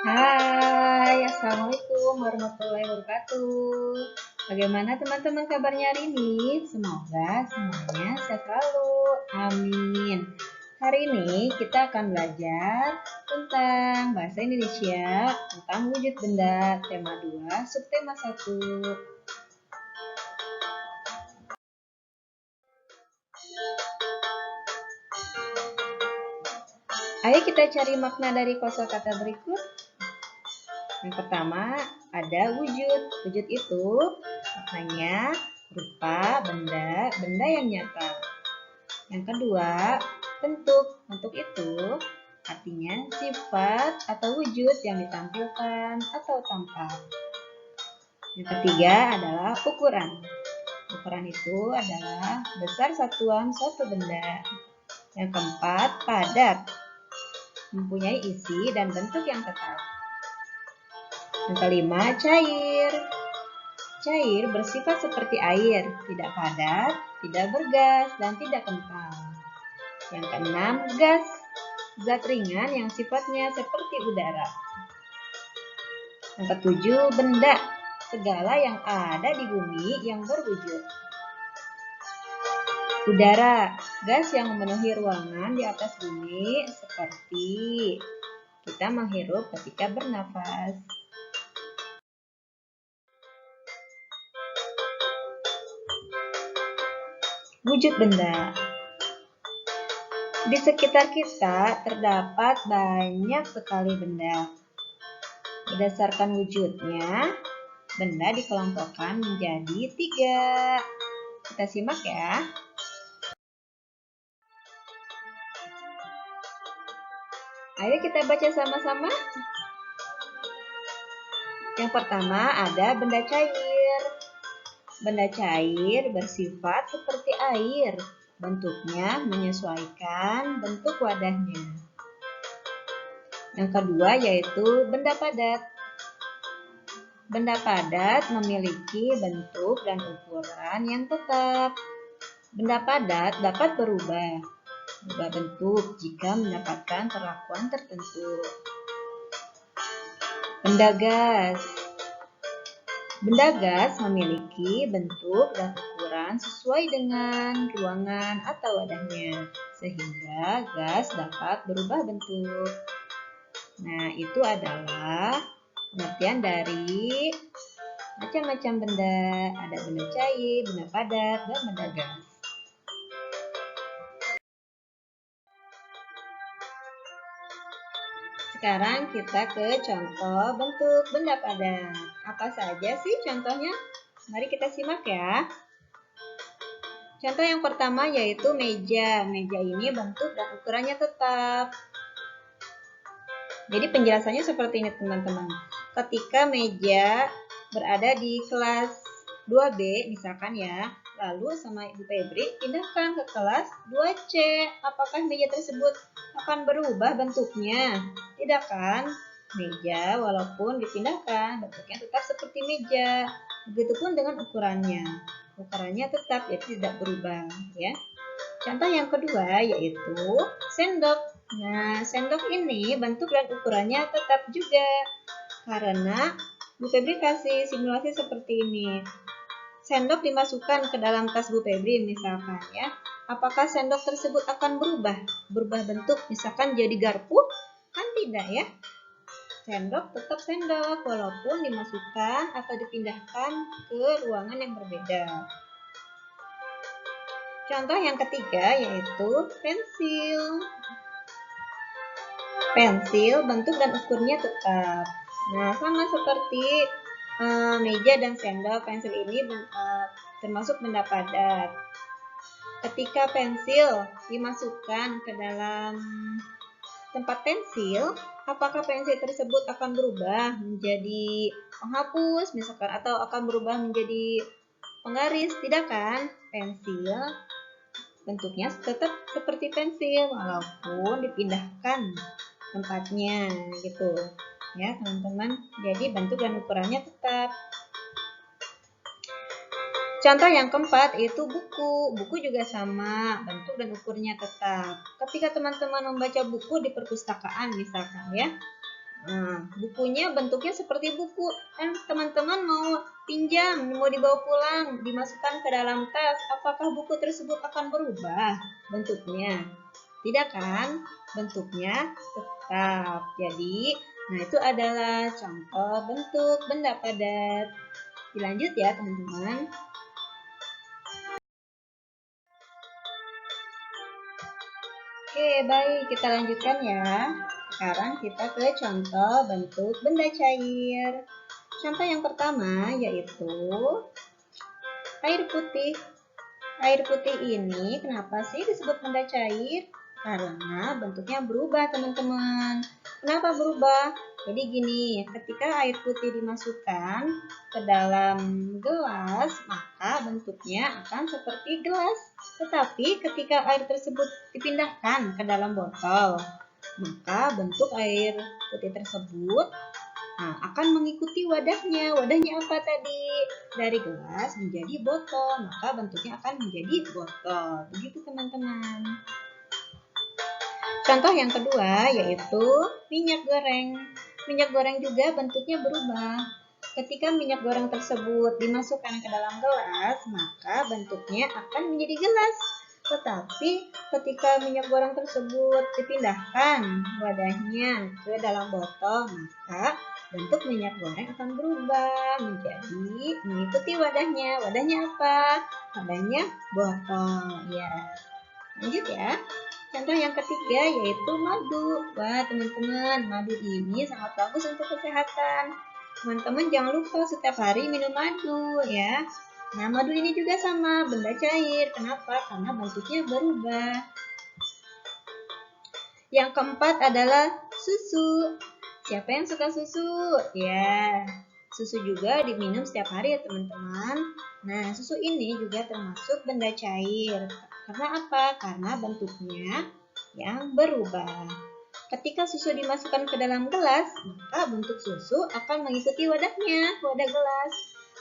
Hai, Assalamualaikum warahmatullahi wabarakatuh. Bagaimana teman-teman kabarnya hari ini? Semoga semuanya sehat selalu. Amin. Hari ini kita akan belajar tentang bahasa Indonesia, tentang wujud benda, tema 2, subtema 1. Ayo kita cari makna dari kosakata berikut. Yang pertama ada wujud. Wujud itu maknanya rupa, benda, benda yang nyata. Yang kedua, bentuk. Bentuk itu artinya sifat atau wujud yang ditampilkan atau tampak. Yang ketiga adalah ukuran. Ukuran itu adalah besar satuan suatu benda. Yang keempat, padat. Mempunyai isi dan bentuk yang tetap. Yang kelima, cair. Cair bersifat seperti air, tidak padat, tidak bergas, dan tidak kental. Yang keenam, gas. Zat ringan yang sifatnya seperti udara. Yang ketujuh, benda. Segala yang ada di bumi yang berwujud. Udara, gas yang memenuhi ruangan di atas bumi seperti kita menghirup ketika bernafas. Wujud benda. Di sekitar kita terdapat banyak sekali benda. Berdasarkan wujudnya, benda dikelompokkan menjadi 3. Kita simak ya. Ayo kita baca sama-sama. Yang pertama ada benda cair. Benda cair bersifat seperti air. Bentuknya menyesuaikan bentuk wadahnya. Yang kedua yaitu benda padat. Benda padat memiliki bentuk dan ukuran yang tetap. Benda padat dapat berubah bentuk jika mendapatkan perlakuan tertentu. Benda gas. Benda gas memiliki bentuk dan ukuran sesuai dengan ruangan atau wadahnya, sehingga gas dapat berubah bentuk. Nah, itu adalah pengertian dari macam-macam benda. Ada benda cair, benda padat, dan benda gas. Sekarang kita ke contoh bentuk benda padat. Apa saja sih contohnya? Mari kita simak ya. Contoh yang pertama yaitu meja. Meja ini bentuk dan ukurannya tetap. Jadi penjelasannya seperti ini teman-teman. Ketika meja berada di kelas 2B misalkan ya, lalu sama Ibu Febri pindahkan ke kelas 2C. Apakah meja tersebut akan berubah bentuknya? Tidak kan? Meja walaupun dipindahkan bentuknya tetap seperti meja. Begitupun dengan ukurannya. Ukurannya tetap ya tidak berubah ya. Contoh yang kedua yaitu sendok. Nah, sendok ini bentuk dan ukurannya tetap juga. Karena Bu Febri kasih simulasi seperti ini. Sendok dimasukkan ke dalam tas Bu Febri misalkan ya. Apakah sendok tersebut akan berubah bentuk misalkan jadi garpu? Kan tidak ya. Sendok tetap sendok walaupun dimasukkan atau dipindahkan ke ruangan yang berbeda. Contoh yang ketiga yaitu pensil. Pensil bentuk dan ukurnya tetap. Nah, sama seperti meja dan sendok, pensil ini termasuk benda padat. Ketika pensil dimasukkan ke dalam tempat pensil, apakah pensil tersebut akan berubah menjadi penghapus misalkan atau akan berubah menjadi penggaris? Tidak kan? Pensil bentuknya tetap seperti pensil walaupun dipindahkan tempatnya gitu ya teman-teman. Jadi bentuk dan ukurannya tetap. Contoh yang keempat yaitu buku. Buku juga sama, bentuk dan ukurnya tetap. Ketika teman-teman membaca buku di perpustakaan misalkan ya, Nah, bukunya bentuknya seperti buku. Kan teman-teman mau pinjam, mau dibawa pulang, dimasukkan ke dalam tas, apakah buku tersebut akan berubah bentuknya? Tidak kan? Bentuknya tetap. Jadi, nah itu adalah contoh bentuk benda padat. Dilanjut ya teman-teman. Oke, baik. Kita lanjutkan ya. Sekarang kita ke contoh bentuk benda cair. Contoh yang pertama yaitu air putih. Air putih ini kenapa sih disebut benda cair? Karena bentuknya berubah teman-teman. Kenapa berubah? Jadi gini, ketika air putih dimasukkan ke dalam gelas, maka bentuknya akan seperti gelas. Tetapi ketika air tersebut dipindahkan ke dalam botol, maka bentuk air putih tersebut akan mengikuti wadahnya. Wadahnya apa tadi? Dari gelas menjadi botol, maka bentuknya akan menjadi botol. Begitu teman-teman. Contoh yang kedua yaitu minyak goreng. Minyak goreng juga bentuknya berubah. Ketika minyak goreng tersebut dimasukkan ke dalam gelas, maka bentuknya akan menjadi gelas. Tetapi ketika minyak goreng tersebut dipindahkan wadahnya ke dalam botol, maka bentuk minyak goreng akan berubah menjadi mengikuti wadahnya. Wadahnya apa? Wadahnya botol. Ya. Lanjut ya. Contoh yang ketiga yaitu madu. Wah teman-teman, madu ini sangat bagus untuk kesehatan. Teman-teman jangan lupa setiap hari minum madu ya. Nah madu ini juga sama, benda cair. Kenapa? Karena bentuknya berubah. Yang keempat adalah susu. Siapa yang suka susu? Ya, susu juga diminum setiap hari ya teman-teman. Nah susu ini juga termasuk benda cair. Karena apa? Karena bentuknya yang berubah. Ketika susu dimasukkan ke dalam gelas, maka bentuk susu akan mengikuti wadahnya, wadah gelas.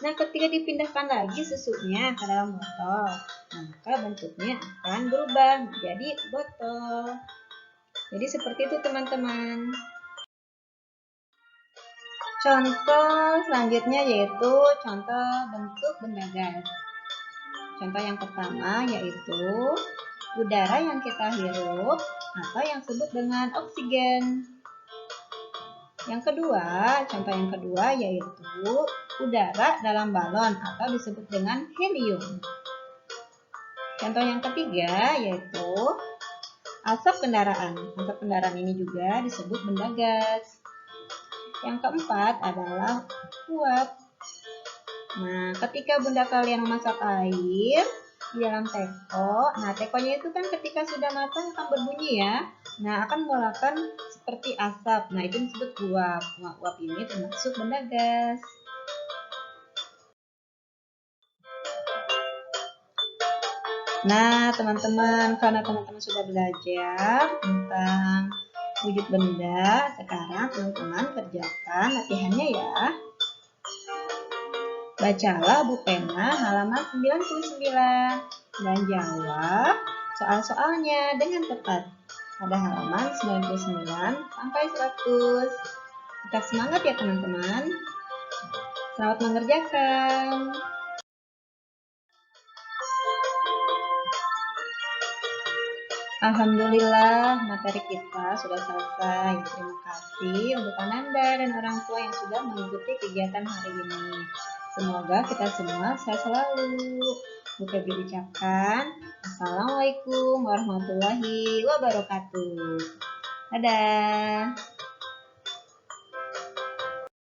Nah, ketika dipindahkan lagi susunya ke dalam botol, maka bentuknya akan berubah menjadi botol. Jadi seperti itu teman-teman. Contoh selanjutnya yaitu contoh bentuk benda gas. Contoh yang pertama yaitu udara yang kita hirup atau yang disebut dengan oksigen. Yang kedua, contoh yang kedua yaitu udara dalam balon atau disebut dengan helium. Contoh yang ketiga yaitu asap kendaraan. Asap kendaraan ini juga disebut benda gas. Yang keempat adalah uap. Nah, ketika bunda kalian memasak air di dalam teko, nah tekonya itu kan ketika sudah matang akan berbunyi ya. Nah, akan mengeluarkan seperti asap. Nah, itu disebut uap. Nah, uap ini termasuk benda gas. Nah, teman-teman, karena teman-teman sudah belajar tentang wujud benda, sekarang teman-teman kerjakan latihannya ya. Bacalah buku pena halaman 99 dan jawab soal-soalnya dengan tepat pada halaman 99 sampai 100. Tetap semangat ya teman-teman. Selamat mengerjakan. Alhamdulillah, materi kita sudah selesai. Terima kasih untuk Ananda dan orang tua yang sudah mengikuti kegiatan hari ini. Semoga kita semua sehat selalu. Buka ucapkan Assalamualaikum warahmatullahi wabarakatuh. Dadah.